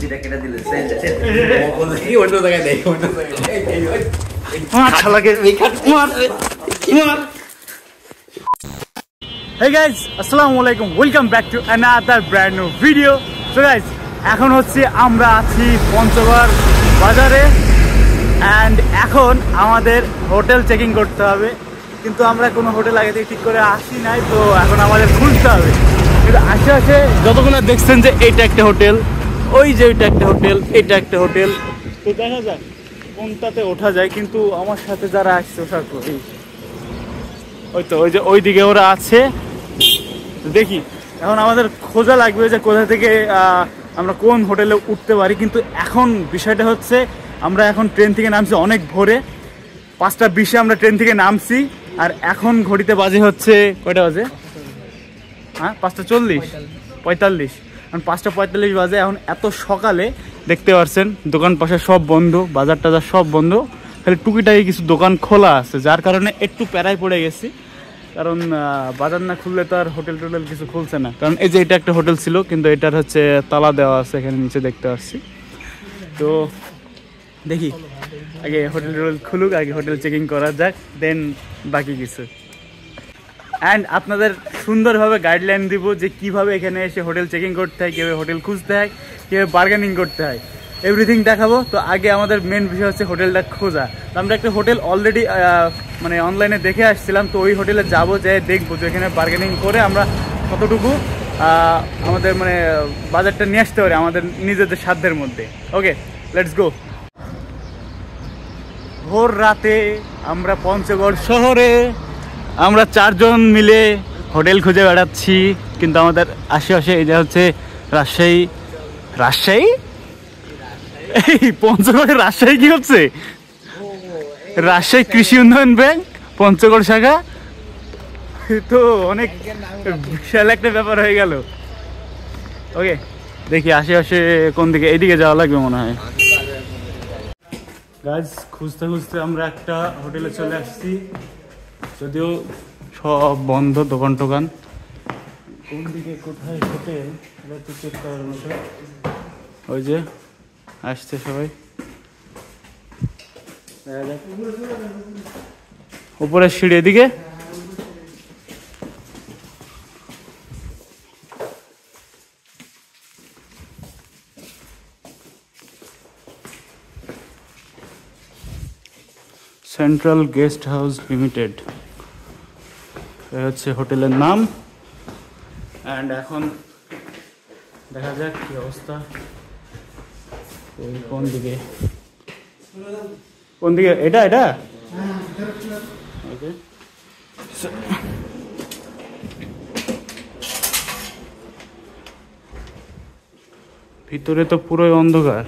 বুদ্ধিটা কেটে দিলে এই অন্য জায়গায় দেই অন্য জায়গায় Hey guys, assalamu alaikum. Welcome back to another brand new video. So guys, এখন হচ্ছে আমরা আছি পঞ্চগড় বাজারে and এখন আমাদের হোটেল চেকিং করতে হবে, কিন্তু আমরা কোনো হোটেল আগে থেকে ঠিক করে আসি নাই, তো এখন আমাদের খুঁজতে হবে। কিন্তু আশেপাশে যতগুলো দেখছেন যে এইটা একটা হোটেল, ওই যে ওইটা একটা হোটেল, এটা একটা হোটেল, তো দেখা যাক কোনটাতে ওঠা যায়। কিন্তু আমার সাথে যারা আসছে ওঠার করি ওই তো ওই যে ওই দিকে ওরা আছে, দেখি এখন আমাদের খোঁজা লাগবে যে কোথা থেকে আমরা কোন হোটেলে উঠতে পারি। কিন্তু এখন বিষয়টা হচ্ছে আমরা এখন ট্রেন থেকে নামছি অনেক ভোরে, 5:20 আমরা ট্রেন থেকে নামছি, আর এখন ঘড়িতে বাজে হচ্ছে কয়টা বাজে? হ্যাঁ 5:40 45, এখন 5:45 বাজে। এখন এত সকালে দেখতে পাচ্ছেন দোকান পাশে সব বন্ধ, বাজার টাজার সব বন্ধ, খালি টুকিটাকি কিছু দোকান খোলা আছে, যার কারণে একটু প্যারায় পড়ে গেছি। কারণ বাজার না খুললে তো আর হোটেল টোটেল কিছু খুলছে না। কারণ এই যে এটা একটা হোটেল ছিল, কিন্তু এটার হচ্ছে তালা দেওয়া আছে, এখানে নিচে দেখতে পাচ্ছি। তো দেখি আগে হোটেল টোটেল খুলুক, আগে হোটেল চেকিং করা যাক, দেন বাকি কিছু। অ্যান্ড আপনাদের সুন্দরভাবে গাইডলাইন দিব যে কীভাবে এখানে এসে হোটেল চেকিং করতে হয়, কীভাবে হোটেল খুঁজতে হয়, কীভাবে বার্গেনিং করতে হয়, এভরিথিং দেখাবো। তো আগে আমাদের মেন বিষয় হচ্ছে হোটেলটা খোঁজা। তো আমরা একটা হোটেল অলরেডি মানে অনলাইনে দেখে আসছিলাম, তো ওই হোটেলে যাবো, যাই দেখবো যে এখানে বার্গেনিং করে আমরা কতটুকু আমাদের মানে বাজারটা নিয়ে আসতে পারি আমাদের নিজেদের সাধ্যের মধ্যে। ওকে, লেটস গো। ভোর রাতে আমরা পঞ্চগড় শহরে আমরা 4 জন মিলে হোটেল খুঁজে বেড়াচ্ছি, কিন্তু আমাদের আশেপাশে এই যে হচ্ছে রাজশাহী এই পঞ্চগড়ের রাজশাহী কি হচ্ছে? রাজশাহী কৃষি উন্নয়ন ব্যাংক পঞ্চগড় শাখা, তো অনেক বিশাল একটা ব্যাপার হয়ে গেল। ওকে, দেখি আশেপাশে কোন দিকে, এইদিকে যাওয়া লাগবে মনে হয়। গাইজ খুঁজতে খুঁজতে আমরা একটা হোটেলে চলে আসছি, যদিও সব বন্ধ দোকান টোকান। কোন দিকে কোথায় হোটেল একটু চেক করার মতো। ওই যে আসছে সবাই, উপরে সিঁড়ি এদিকে। সেন্ট্রাল গেস্ট হাউস লিমিটেড এই হচ্ছে হোটেলের নাম। অ্যান্ড এখন দেখা যাক কি অবস্থা। কোন দিকে কোন দিকে? এটা ওকে, ভিতরে তো পুরোই অন্ধকার।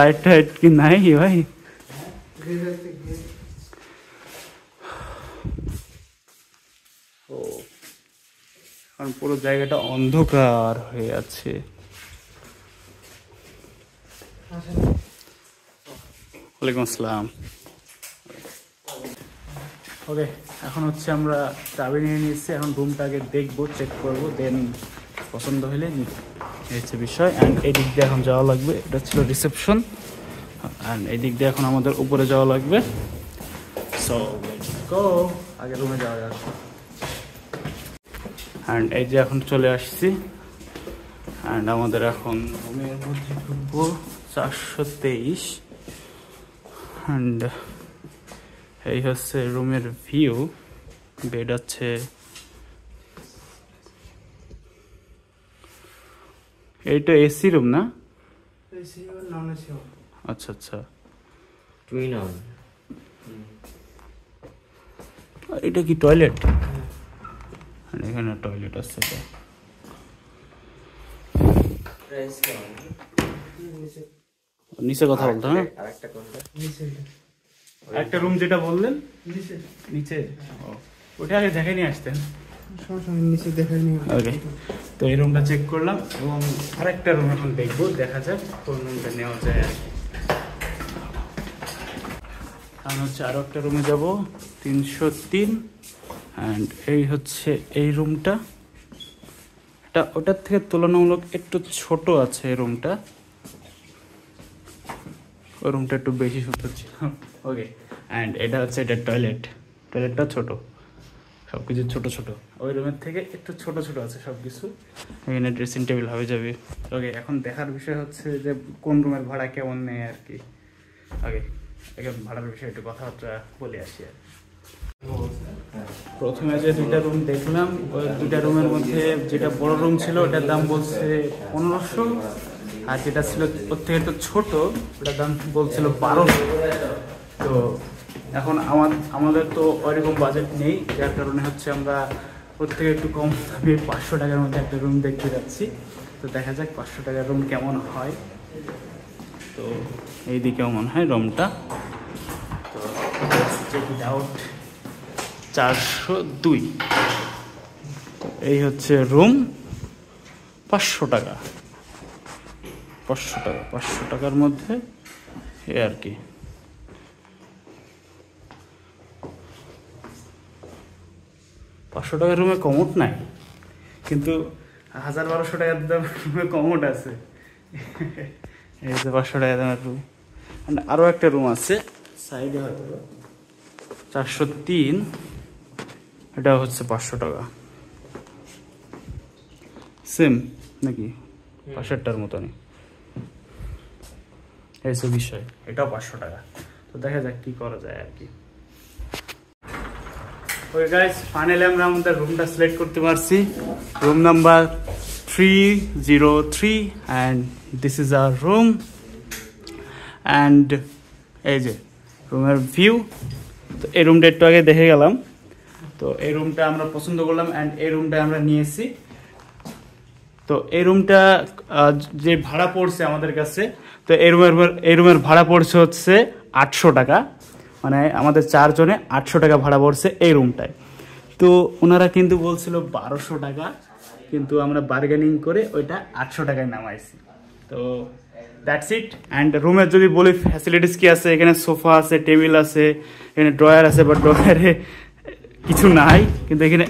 লাইট টাইট কি নাই ভাই? কারণ পুরো জায়গাটা অন্ধকার হয়ে আছে। ওয়ালাইকুম আসসালাম। ওকে, এখন হচ্ছে আমরা চাবি নিয়ে নিয়েছি, এখন রুমটাকে দেখবো, চেক করবো, দেন পছন্দ হলে এই হচ্ছে বিষয়। অ্যান্ড এই দিক দিয়ে এখন যাওয়া লাগবে, এটা ছিল রিসেপশন, অ্যান্ড এই দিক দিয়ে এখন আমাদের উপরে যাওয়া লাগবে। সো লেটস গো, আগে রুমে যাওয়া যাক। অ্যান্ড এই যে এখন চলে আসছি, অ্যান্ড আমাদের এখন রুমের মধ্যে ঢুকবো 423। অ্যান্ড এই হচ্ছে রুমের ভিউ, বেড আছে, এইটা এসি রুম না? আচ্ছা আচ্ছা, এটা কি টয়লেট? এখানে টয়লেট আছে। নিচে কথা বলতে হবে। একটা রুম যেটা বললেন নিচে, ওটা আগে দেখে নিয়ে আসতেন। ওকে, তো এই রুমটা চেক করলাম, এবং আরেকটা রুম এখন দেখবো, দেখা যাক কোন রুমটা নেওয়া যায় আর কি। এখন হচ্ছে আরও একটা রুমে যাব 303 অ্যান্ড এই হচ্ছে এই রুমটা, এটা ওটার থেকে তুলনামূলক একটু ছোট আছে এই রুমটা, ওই রুমটা একটু বেশি সুন্দর ছিল। ওকে অ্যান্ড এটা হচ্ছে এটা টয়লেটটা ছোট, সব কিছু ছোটো ছোটো, ওই রুমের থেকে একটু ছোট ছোট আছে সব কিছু। এখানে ড্রেসিং টেবিল হয়ে যাবে। ওকে এখন দেখার বিষয় হচ্ছে যে কোন রুমের ভাড়া কেমন নেয় আর কি। ওকে এখন ভাড়ার বিষয়ে একটু কথাবার্তা বলে আসি আর প্রথমে যে দুইটা রুম দেখলাম, ওই দুইটা রুমের মধ্যে যেটা বড় রুম ছিল ওটার দাম বলছে 1500, আর যেটা ছিল ওর থেকে একটু ছোট ওটার দাম বলছিল 1200। তো এখন আমাদের তো ওইরকম বাজেট নেই, যার কারণে হচ্ছে আমরা ওর থেকে একটু কম দামে 500 টাকার মধ্যে একটা রুম দেখতে যাচ্ছি। তো দেখা যাক 500 টাকার রুম কেমন হয়। তো এইদিকেও মনে হয় রুমটা, তো চেক ইট আউট। 402 এই হচ্ছে রুম, 500 টাকা 500 টাকার মধ্যে এ আর কি। টাকার রুমে কমোড নাই, কিন্তু 1000-1200 টাকার রুমে কমোড আছে। এই যে 500 টাকা দামের রুম। আরও একটা রুম আছে সাইডে, হয়তো 403, এটা হচ্ছে 500 টাকা, সেম নাকি 500টার মতনই এইসব বিষয়। এটাও 500 টাকা। তো দেখা যাক কি করা যায় আর কি। ওকে গাইস, ফাইনালি আমরা আমাদের রুমটা সিলেক্ট করতে পারছি, room number 303 and this is our room. And এই যে রুমের ভিউ। তো এই রুমটা একটু আগে দেখে গেলাম, তো এই রুমটা আমরা পছন্দ করলাম অ্যান্ড এই রুমটা আমরা নিয়েছি। তো এই রুমটা যে ভাড়া পড়ছে আমাদের কাছে, তো এই রুমের ভাড়া পড়ছে হচ্ছে 800 টাকা, মানে আমাদের 4 জনে 800 টাকা ভাড়া পড়ছে এই রুমটায়। তো ওনারা কিন্তু বলছিল 1200 টাকা, কিন্তু আমরা বার্গেনিং করে ওইটা 800 টাকায় নামাইছি। তো দ্যাটস ইট। অ্যান্ড রুমের যদি বলি ফ্যাসিলিটিস কি আছে, এখানে সোফা আছে, টেবিল আছে, এখানে ড্রয়ার আছে, বা ড্রয়ারে কিছু নাই, কিন্তু এখানে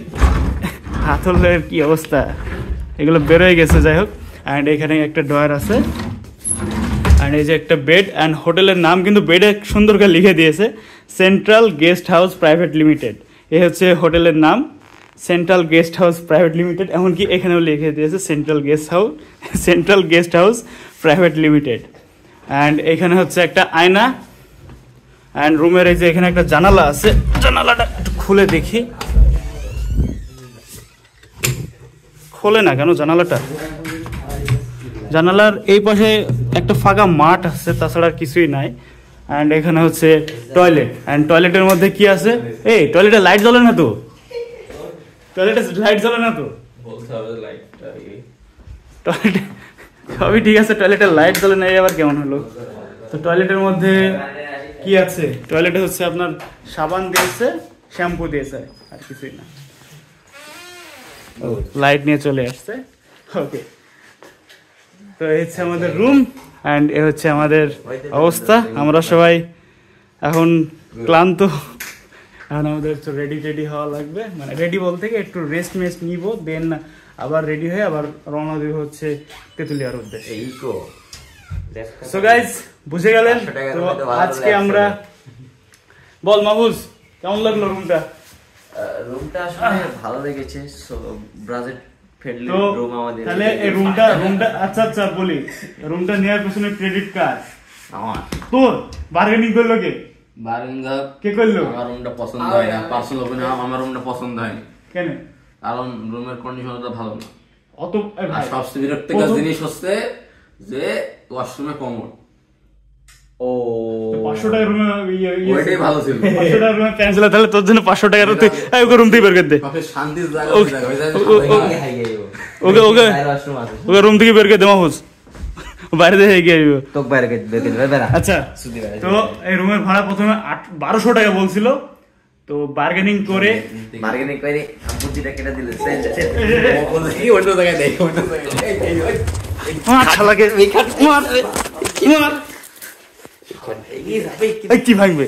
হাতলের কি অবস্থা, এগুলো বেরোয় গেছে, যাই হোক। অ্যান্ড এখানে একটা ড্রয়ার আছে, অ্যান্ড এই যে একটা বেড, অ্যান্ড হোটেলের নাম কিন্তু বেডে সুন্দর করে লিখে দিয়েছে, central guest house private limited. এ হচ্ছে হোটেলের নাম, central guest house private limited. এমনকি এখানেও লিখে দিয়েছে central guest house private limited. And এখানে হচ্ছে একটা আয়না, অ্যান্ড রুমের এই যে এখানে একটা জানালা আছে, জানালাটা একটু খুলে দেখি। খোলে না কেন জানালাটা? জানালার এই পাশে একটা ফাঁকা মাঠ আছে, তাছাড়া কিছুই নাই। অ্যান্ড এখানে হচ্ছে টয়লেট, অ্যান্ড টয়লেটের মধ্যে কি আছে? এই টয়লেটে লাইট জ্বলে না তো? টয়লেটে লাইট জ্বলে না তো? টয়লেটে সবই ঠিক আছে, টয়লেটের লাইট জ্বলে না, এই আবার কেমন হলো? তো টয়লেটের মধ্যে কি আছে? টয়লেটে হচ্ছে আপনার সাবান দিয়েছে, শ্যাম্পু দিয়েছে, আর কিছুই না। লাইট নিয়ে চলে আসছে। ওকে, তো এই হচ্ছে আমাদের রুম, অ্যান্ড এ হচ্ছে আমাদের অবস্থা। আমরা সবাই এখন ক্লান্ত, এখন আমাদের একটু রেডি হওয়া লাগবে, মানে রেডি বলতে একটু রেস্ট নিব, দেন আবার রেডি হয়ে আবার রওনা দিব হচ্ছে তেঁতুলিয়ার উদ্দেশ্যে। সো গাইজ, বুঝে গেলেন তো আজকে আমরা। বল মাহফুজ, কেমন লাগলো রুমটা? রুমটা আসলে ভালো লেগেছে, বাজেট ফ্রেন্ডলি রুম আমাদের। তাহলে এই রুমটা আচ্ছা বলি, রুমটা নেওয়ার পিছনে ক্রেডিট কার্ড আমার। তোর বার্গেনিং করলো কে? বার্গেনিং কে করলো? আমার রুমটা পছন্দ হয় না, পার্সোনাল ওপিনিয়ন, আমার রুমটা পছন্দ হয় না। কেন? কারণ রুমের কন্ডিশনটা ভালো না। অত সবচেয়ে বিরক্তিকর জিনিস হচ্ছে যে ওয়াশরুমে কমোড। ও 500 টাকার রুমে ওইটাই ভালো ছিল। 500 টাকার রুমে ক্যান্সেল, তাহলে তোর জন্য 500 টাকার রুম থেকে বের করে দে। শান্তির জায়গা, ওকে রুম থেকে বের করে দে মাহফুজ, বাইরে দিয়ে গিয়ে আসবো তোকে বাইরে বের করে দেবে। আচ্ছা, তো এই রুমের ভাড়া প্রথমে 1200 টাকা বলছিল, তো বার্গেনিং করে বুদ্ধিটা কেটে দিলে অন্য জায়গায় নেই, অন্য জায়গায় কি ভাঙবে?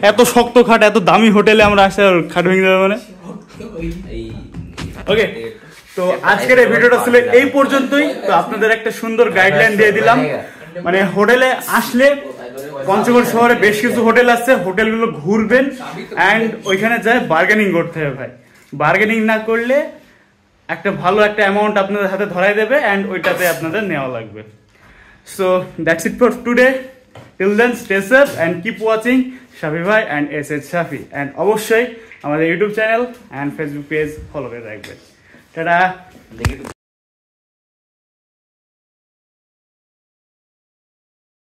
এত শক্ত খাট এত দামি হোটেলে আমরা আসে আর খাট ভেঙে যাবে মানে ওকে। তো আজকের এই ভিডিওটা ছিল এই পর্যন্তই। তো আপনাদের একটা সুন্দর গাইডলাইন দিয়ে দিলাম, মানে হোটেলে আসলে পঞ্চগড় শহরে বেশ কিছু হোটেল আছে, হোটেলগুলো ঘুরবেন অ্যান্ড ওইখানে যায় বার্গেনিং করতে হবে ভাই। বার্গেনিং না করলে একটা ভালো একটা অ্যামাউন্ট আপনাদের হাতে ধরাই দেবে অ্যান্ড ওইটাতে আপনাদের নেওয়া লাগবে। So that's it for today. Till then stay safe and keep watching Shafi ভাই অ্যান্ড এস শাফি, অ্যান্ড অবশ্যই আমাদের YouTube channel and Facebook page follow করে রাখবেন। টাটা।